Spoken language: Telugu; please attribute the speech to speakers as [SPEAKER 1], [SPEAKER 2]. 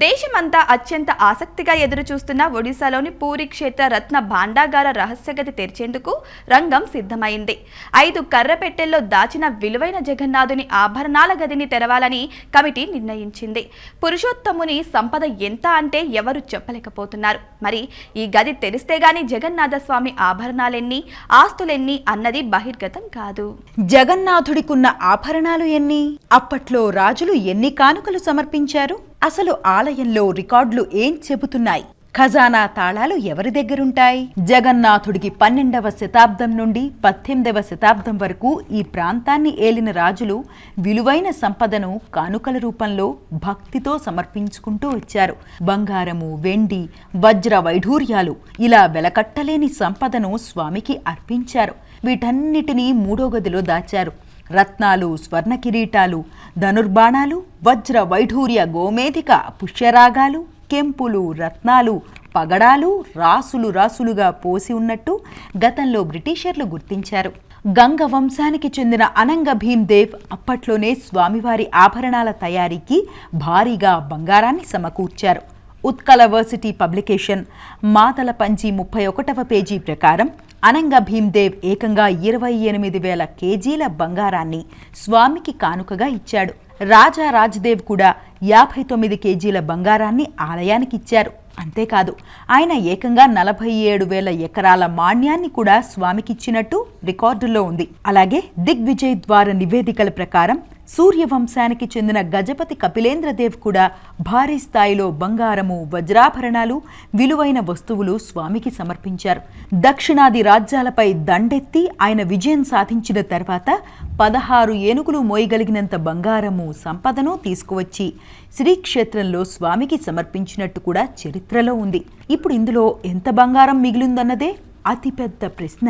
[SPEAKER 1] దేశమంతా అత్యంత ఆసక్తిగా ఎదురుచూస్తున్న ఒడిశాలోని పూరి క్షేత్ర రత్న భాండాగార రహస్యగతి తెరిచేందుకు రంగం సిద్ధమైంది. 5 కర్రపెట్టెల్లో దాచిన విలువైన జగన్నాథుని ఆభరణాల గదిని తెరవాలని కమిటీ నిర్ణయించింది. పురుషోత్తముని సంపద ఎంత అంటే ఎవరు చెప్పలేకపోతున్నారు. మరి ఈ గది తెరిస్తే గాని జగన్నాథ స్వామి ఆభరణాలెన్ని, ఆస్తులెన్ని అన్నది బహిర్గతం కాదు.
[SPEAKER 2] జగన్నాథుడికున్న ఆభరణాలు ఎన్ని? అప్పట్లో రాజులు ఎన్ని కానుకలు సమర్పించారు? అసలు ఆలయంలో రికార్డులు ఏం చెబుతున్నాయి? ఖజానా తాళాలు ఎవరి దగ్గరుంటాయి? జగన్నాథుడికి 12వ శతాబ్దం నుండి 18వ శతాబ్దం వరకు ఈ ప్రాంతాన్ని ఏలిన రాజులు విలువైన సంపదను కానుకల రూపంలో భక్తితో సమర్పించుకుంటూ వచ్చారు. బంగారము, వెండి, వజ్ర వైఢూర్యాలు ఇలా వెలకట్టలేని సంపదను స్వామికి అర్పించారు. వీటన్నిటినీ 3వ గదిలో దాచారు. రత్నాలు, స్వర్ణ కిరీటాలు, ధనుర్బాణాలు, వజ్ర వైఢూర్య గోమేధిక పుష్యరాగాలు, కెంపులు, రత్నాలు, పగడాలు రాసులు రాసులుగా పోసి ఉన్నట్టు గతంలో బ్రిటిషర్లు గుర్తించారు. గంగ వంశానికి చెందిన అనంగ భీమ్దేవ్ అప్పట్లోనే స్వామివారి ఆభరణాల తయారీకి భారీగా బంగారాన్ని సమకూర్చారు. ఉత్కల వర్సిటీ పబ్లికేషన్ మాతలపంచి 31వ పేజీ ప్రకారం అనంగ భీమ్దేవ్ ఏకంగా 28,000 కేజీల బంగారాన్ని స్వామికి కానుకగా ఇచ్చాడు. రాజా రాజ్దేవ్ కూడా 59 కేజీల బంగారాన్ని ఆలయానికి ఇచ్చారు. అంతేకాదు, ఆయన ఏకంగా 47,000 ఎకరాల మాణ్యాన్ని కూడా స్వామికిచ్చినట్టు రికార్డుల్లో ఉంది. అలాగే దిగ్విజయ్ ద్వార నివేదికల ప్రకారం సూర్యవంశానికి చెందిన గజపతి కపిలేంద్రదేవ్ కూడా భారీ స్థాయిలో బంగారము, వజ్రాభరణాలు, విలువైన వస్తువులు స్వామికి సమర్పించారు. దక్షిణాది రాజ్యాలపై దండెత్తి ఆయన విజయం సాధించిన తర్వాత 16 ఏనుగులు మోయగలిగినంత బంగారము, సంపదను తీసుకువచ్చి శ్రీక్షేత్రంలో స్వామికి సమర్పించినట్టు కూడా చరిత్రలో ఉంది. ఇప్పుడు ఇందులో ఎంత బంగారం మిగిలిందన్నదే అతిపెద్ద ప్రశ్న.